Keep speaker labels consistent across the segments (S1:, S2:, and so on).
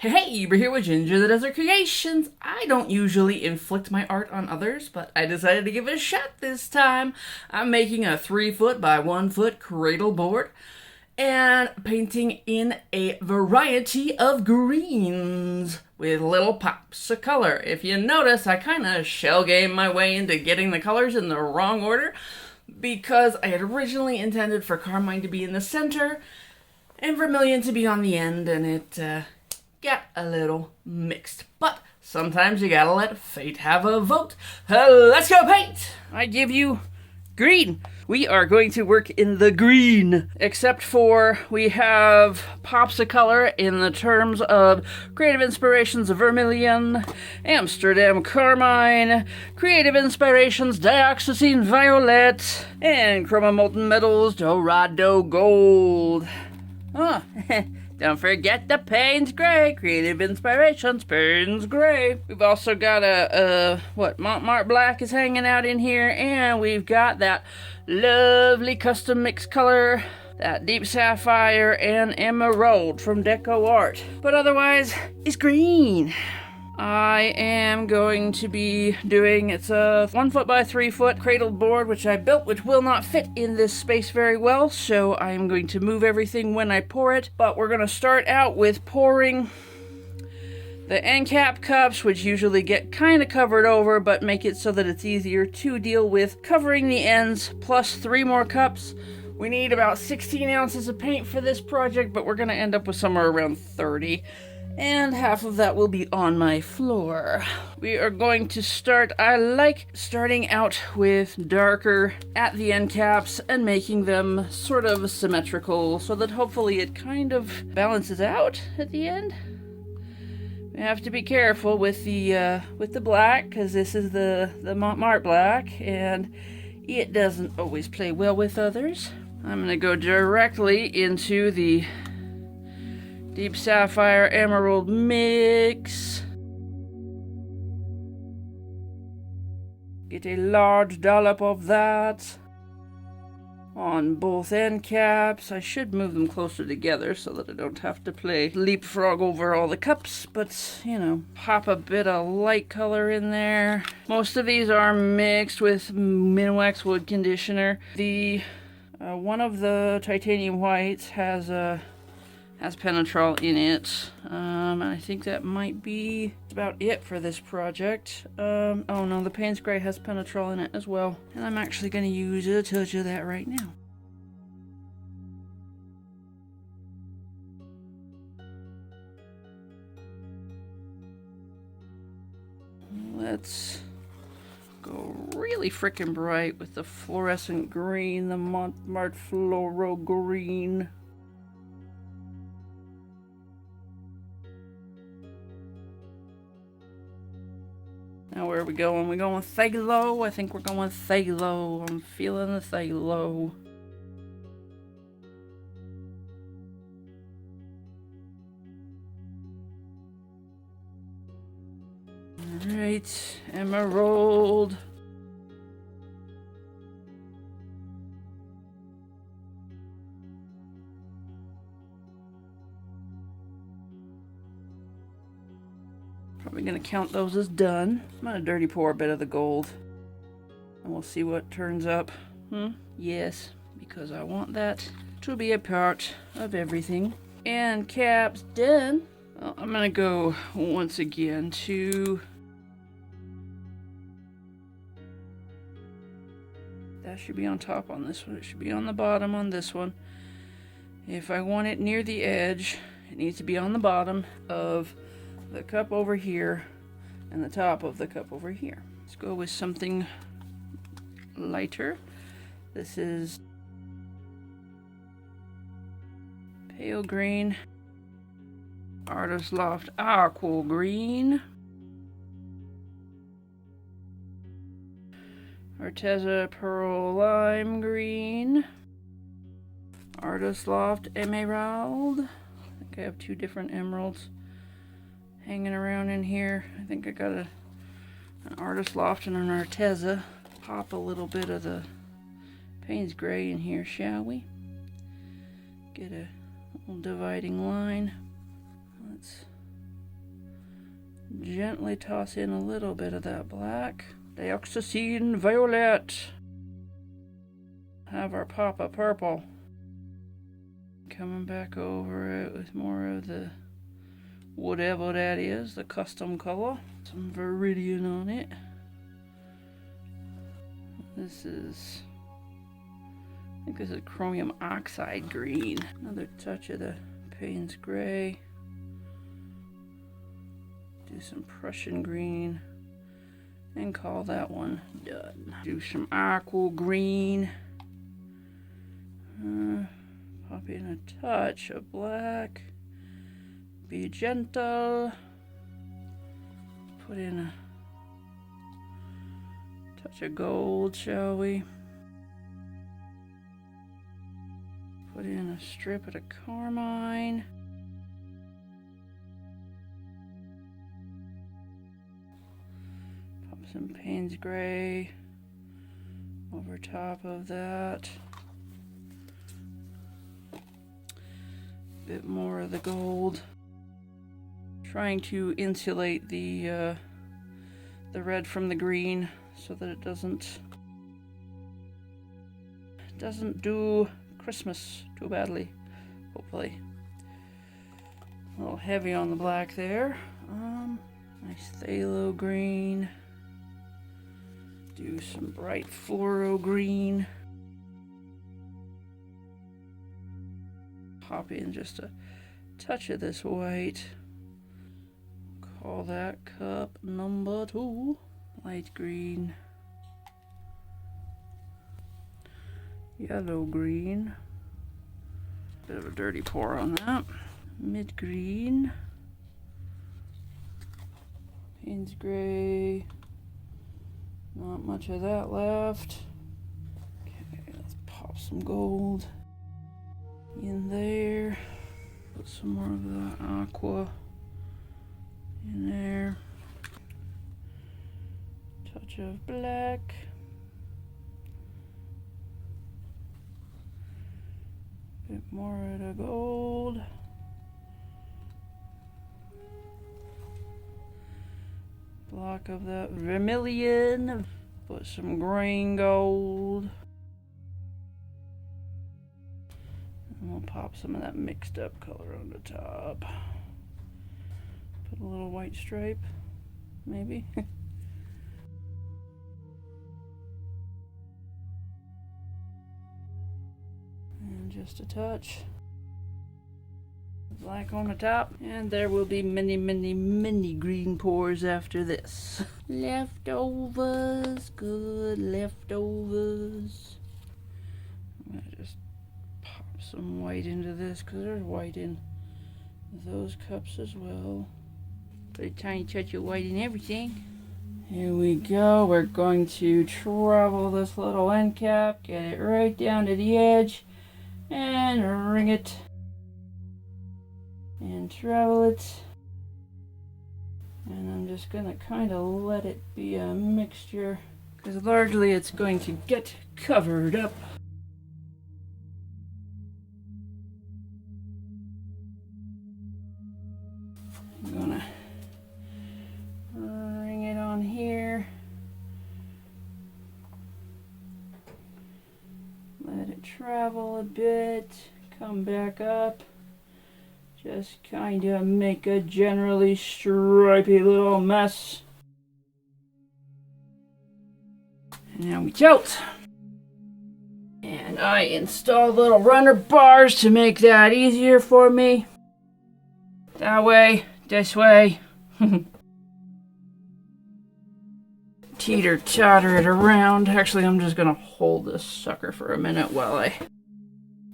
S1: Hey, we're here with Ginger the Desert Creations. I don't usually inflict my art on others, but I decided to give it a shot this time. I'm making a 3 foot by 1 foot cradle board and painting in a variety of greens with little pops of color. If you notice, I kind of shell game my way into getting the colors in the wrong order because I had originally intended for Carmine to be in the center and Vermilion to be on the end, and it got a little mixed. But sometimes you gotta let fate have a vote. Let's go paint! I give you green. We are going to work in the green, except for we have pops of color in the terms of creative inspirations of Vermilion, Amsterdam Carmine, creative inspirations Dioxazine Violet, and Chroma Molten Metals Dorado Gold. Oh, don't forget the Paynes Gray. Creative inspirations, Paynes Gray. We've also got Mont Black is hanging out in here, and we've got that lovely custom mixed color, that deep sapphire and emerald from Decoart. But otherwise, it's green. I am going to be doing, it's a 1 foot by 3 foot cradled board, which I built, which will not fit in this space very well, so I am going to move everything when I pour it. But we're going to start out with pouring the end cap cups, which usually get kind of covered over, but make it so that it's easier to deal with covering the ends, plus 3 more cups. We need about 16 ounces of paint for this project, but we're going to end up with somewhere around 30. And half of that will be on my floor. We are going to start, I like starting out with darker at the end caps and making them sort of symmetrical so that hopefully it kind of balances out at the end. We have to be careful with the black, because this is the Mont black, and it doesn't always play well with others. I'm going to go directly into the deep sapphire emerald mix. Get a large dollop of that on both end caps. I should move them closer together so that I don't have to play leapfrog over all the cups, but you know, pop a bit of light color in there. Most of these are mixed with Minwax wood conditioner. The one of the titanium whites has penetrol in it, and I think that might be about it for this project. Oh no, the Paynes Gray has penetrol in it as well, and I'm actually going to use a touch of that right now. Let's go really frickin' bright with the fluorescent green, the Marte Floral Green. Now where are we going? We going Phthalo? I think we're going Phthalo. I'm feeling the Phthalo. Alright, emerald. Probably gonna count those as done. I'm gonna dirty pour a bit of the gold, and we'll see what turns up. Yes, because I want that to be a part of everything. And caps done. Well, I'm gonna go once again to, that should be on top on this one. It should be on the bottom on this one. If I want it near the edge, it needs to be on the bottom of the cup over here and the top of the cup over here. Let's go with something lighter. This is pale green, Artist Loft Aqua green, Arteza Pearl Lime green, Artist Loft Emerald. I think I have 2 different emeralds hanging around in here. I think I got an Artist Loft and an Arteza. Pop a little bit of the Paynes Gray in here, shall we? Get a little dividing line. Let's Gently toss in a little bit of that black. Dioxazine violet. Have our pop of purple. Coming back over it with more of the whatever that is, the custom color. Some Viridian on it. This is, I think this is Chromium Oxide green. Another touch of the Paynes gray. Do some Prussian green and call that one done. Do some Aqua green. Pop in a touch of black. Be gentle. Put in a touch of gold, shall we? Put in a strip of the Carmine. Pop some Paynes gray over top of that. Bit more of the gold. Trying to insulate the red from the green so that it doesn't do Christmas too badly, hopefully. A little heavy on the black there. Nice phthalo green. Do some bright fluoro green. Pop in just a touch of this white. Call that cup number 2. Light green. Yellow green. Bit of a dirty pour on that. Mid green. Paynes gray. Not much of that left. Okay, let's pop some gold in there. Put some more of the Aqua in there. Touch of black. Bit more of the gold. Block of that Vermilion. Put some green gold. And we'll pop some of that mixed up color on the top. Put a little white stripe, maybe. And just a touch. Black on the top. And there will be many, many, many green pours after this. Leftovers, good leftovers. I'm gonna just pop some white into this because there's white in those cups as well. Put a tiny touch of white in everything. Here we go. We're going to travel this little end cap, get it right down to the edge, and ring it. And travel it. And I'm just gonna kind of let it be a mixture because largely it's going to get covered up. I'm gonna ring it on here. Let it travel a bit, come back up. Just kind of make a generally stripy little mess. And now we tilt. And I install little runner bars to make that easier for me. That way, this way. Teeter totter it around. Actually, I'm just gonna hold this sucker for a minute while I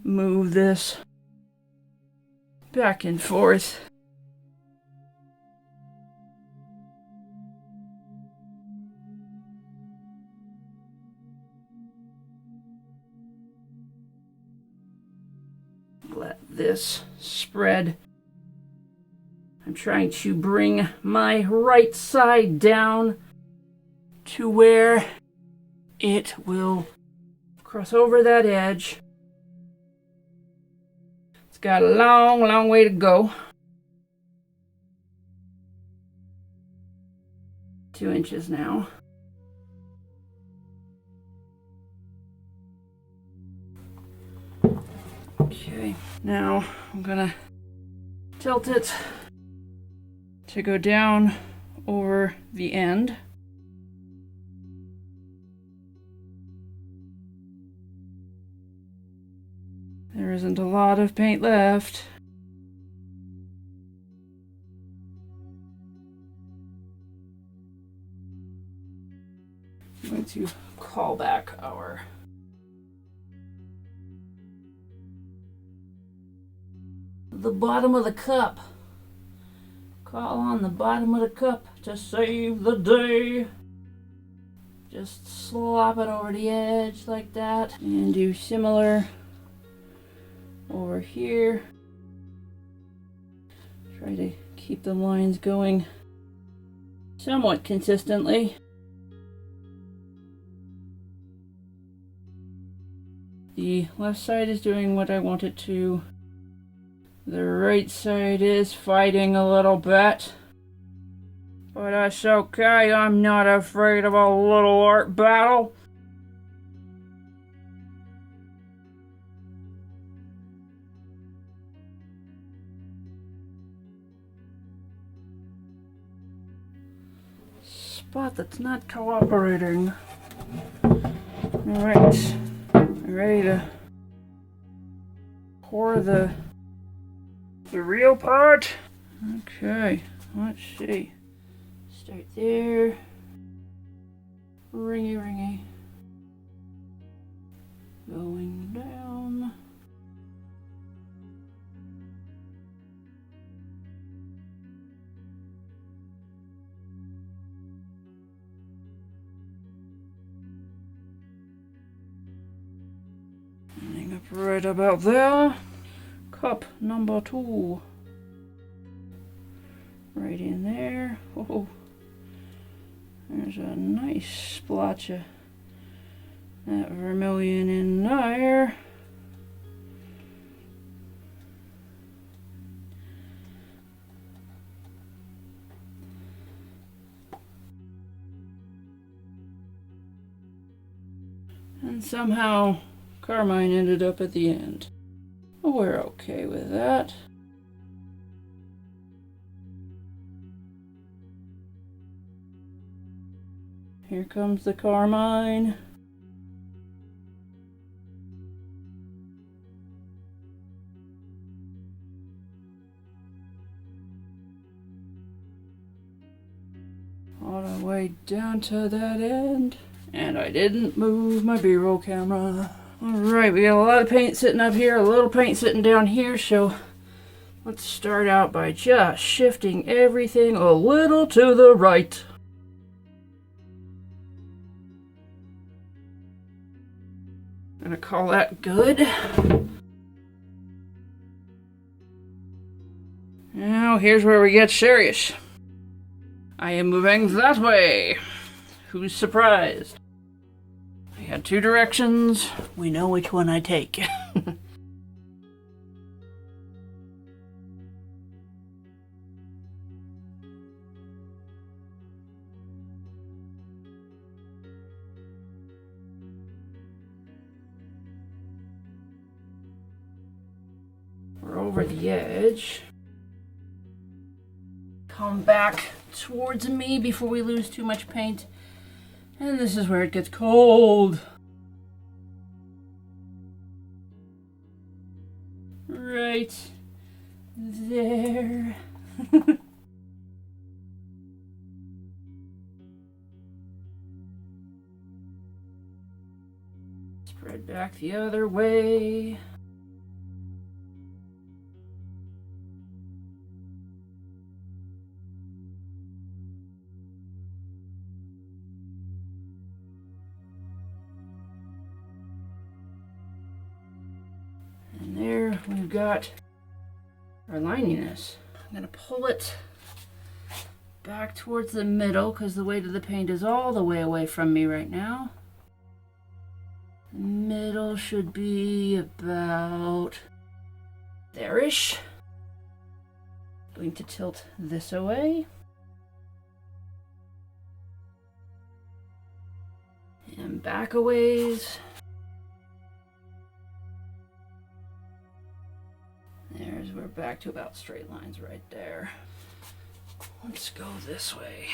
S1: move this back and forth. Let this spread. I'm trying to bring my right side down to where it will cross over that edge. It's got a long, long way to go. 2 inches now. Okay, now I'm gonna tilt it to go down over the end. There isn't a lot of paint left. I'm going to call back our the bottom of the cup. Call on the bottom of the cup to save the day. Just slop it over the edge like that. And do similar over here. Try to keep the lines going somewhat consistently. The left side is doing what I want it to. The right side is fighting a little bit. But that's okay, I'm not afraid of a little art battle. Spot that's not cooperating. Alright, ready to pour the real part. Okay, let's see. Start there. Ringy, ringy. Going down. Ending up right about there. Cup number 2. Right in there. Oh, there's a nice splotch of that vermilion in there. And somehow Carmine ended up at the end. We're okay with that. Here comes the Carmine. All the way down to that end. And I didn't move my B-roll camera. Alright, we got a lot of paint sitting up here, a little paint sitting down here, so let's start out by just shifting everything a little to the right. Gonna call that good. Now here's where we get serious. I am moving that way. Who's surprised? I had 2 directions. We know which one I take. We're over the edge. Come back towards me before we lose too much paint. And this is where it gets cold. Right there. Spread back the other way. And there we've got our lininess. I'm going to pull it back towards the middle because the weight of the paint is all the way away from me right now. The middle should be about there-ish. Going to tilt this away. and back a ways. We're back to about straight lines right there. Let's go this way.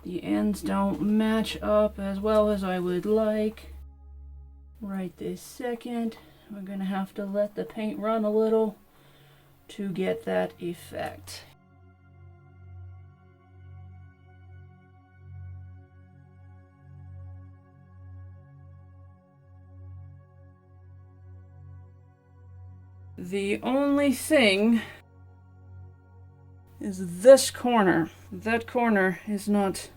S1: The ends don't match up as well as I would like right this second. We're gonna have to let the paint run a little to get that effect. The only thing is this corner. That corner is not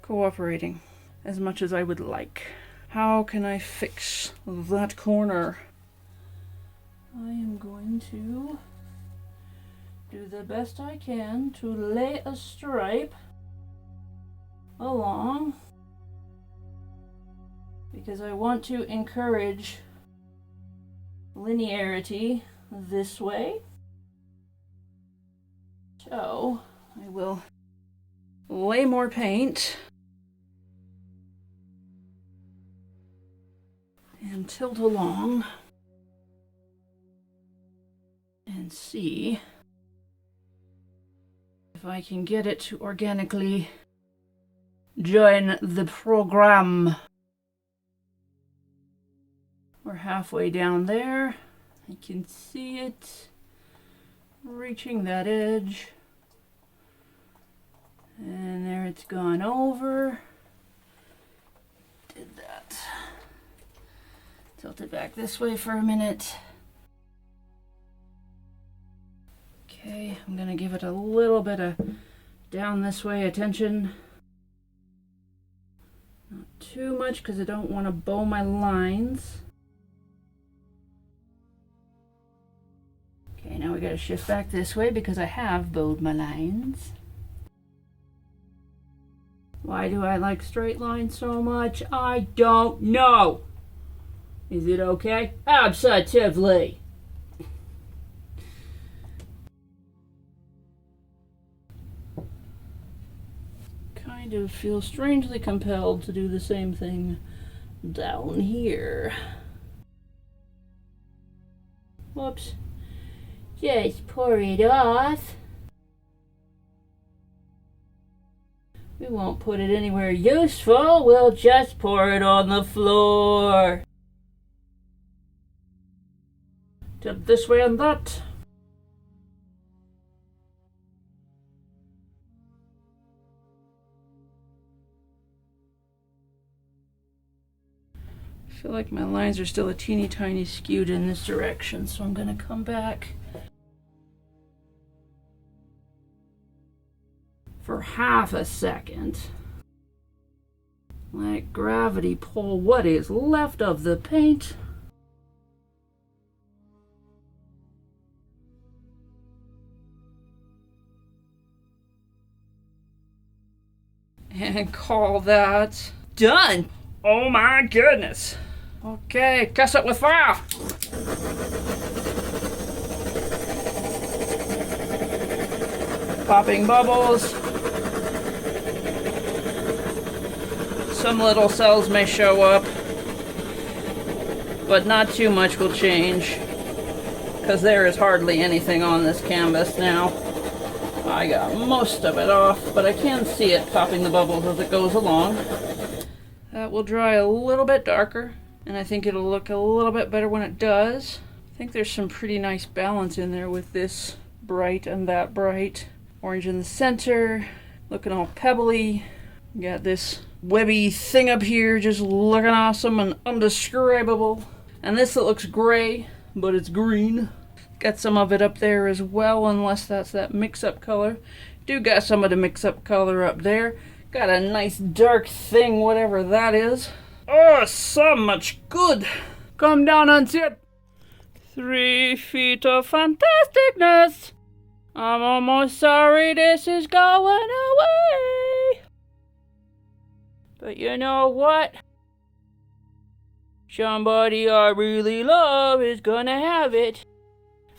S1: cooperating as much as I would like. How can I fix that corner? I am going to do the best I can to lay a stripe along because I want to encourage linearity this way. So I will lay more paint and tilt along and see if I can get it to organically join the program. We're halfway down there. I can see it reaching that edge. And there it's gone over. Did that. Tilt it back this way for a minute. Okay, I'm gonna give it a little bit of down this way attention. Not too much because I don't want to bow my lines. Okay, now we gotta shift back this way because I have bowed my lines. Why do I like straight lines so much? I don't know. Is it okay? Absolutely. Kind of feel strangely compelled to do the same thing down here. Whoops. Just pour it off. We won't put it anywhere useful. We'll just pour it on the floor. Tip this way and that. I feel like my lines are still a teeny tiny skewed in this direction, so I'm going to come back for half a second. Let gravity pull what is left of the paint. And call that done. Oh my goodness. Okay, test it with fire. Popping bubbles. Some little cells may show up, but not too much will change because there is hardly anything on this canvas now. I got most of it off, but I can see it popping the bubbles as it goes along. That will dry a little bit darker, and I think it'll look a little bit better when it does. I think there's some pretty nice balance in there with this bright and that bright. Orange in the center, looking all pebbly. Got this webby thing up here just looking awesome and undescribable. And this that looks gray, but it's green. Got some of it up there as well, unless that's that mix-up color. Do got some of the mix-up color up there. Got a nice dark thing, whatever that is. Oh, so much good. Come down and see it. 3 feet of fantasticness. I'm almost sorry this is going away. But you know what? Somebody I really love is gonna have it.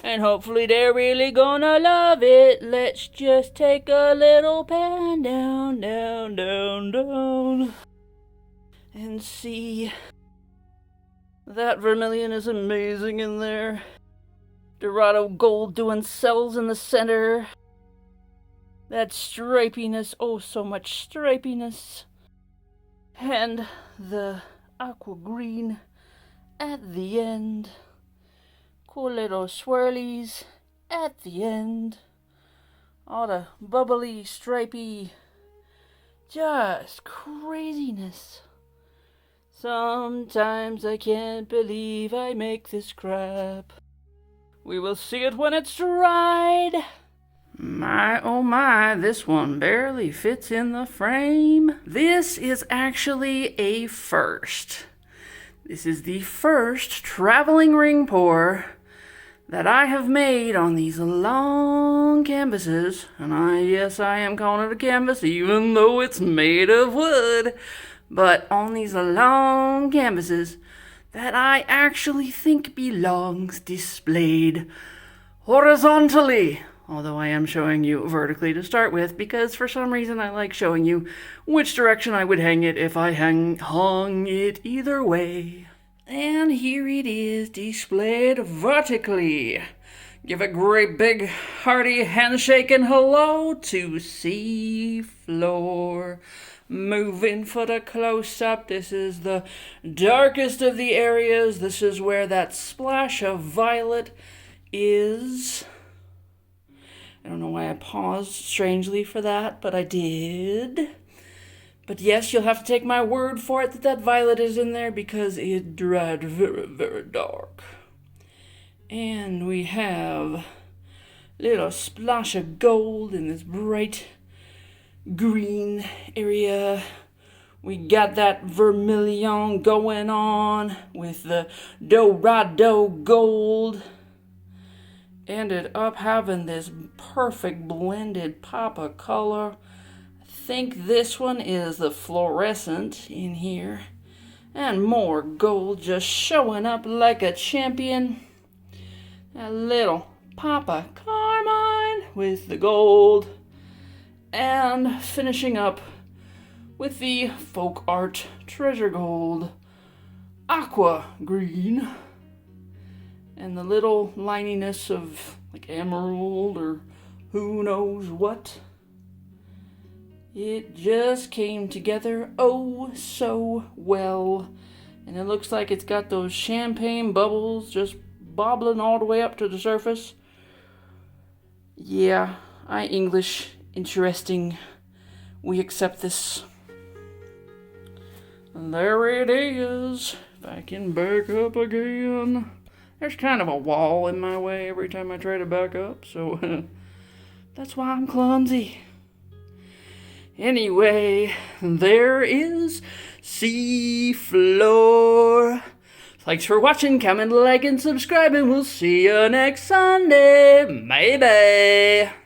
S1: And hopefully they're really gonna love it. Let's just take a little pan down, down, down, down. And see. That vermilion is amazing in there. Dorado gold doing cells in the center. That stripiness, oh so much stripiness. And the aqua green at the end. Cool little swirlies at the end. All the bubbly, stripy, just craziness. Sometimes I can't believe I make this crap. We will see it when it's dried. My, oh my, this one barely fits in the frame. This is actually a first. This is the first traveling ring pour that I have made on these long canvases. And yes, I am calling it a canvas even though it's made of wood. But on these long canvases that I actually think belongs displayed horizontally. Although I am showing you vertically to start with, because for some reason I like showing you which direction I would hang it if I hung it either way. And here it is displayed vertically. Give a great big hearty handshake and hello to sea floor. Moving for the close-up. This is the darkest of the areas. This is where that splash of violet is. I don't know why I paused strangely for that, but I did. But yes, you'll have to take my word for it that that violet is in there because it dried very, very dark. And we have a little splash of gold in this bright green area. We got that vermilion going on with the Dorado gold. Ended up having this perfect blended pop of color. I think this one is the Florescent in here. And more gold just showing up like a champion. A little pop of Carmine with the gold. And finishing up with the FolkArt Treasure Gold Aqua Green. And the little lininess of like emerald or who knows what. It just came together oh so well. And it looks like it's got those champagne bubbles just bobbling all the way up to the surface. Yeah, English, interesting. We accept this. And there it is. If I can back up again. There's kind of a wall in my way every time I try to back up, so that's why I'm clumsy. Anyway, there is seafloor. Thanks for watching, comment, like, and subscribe, and we'll see you next Sunday. Bye-bye.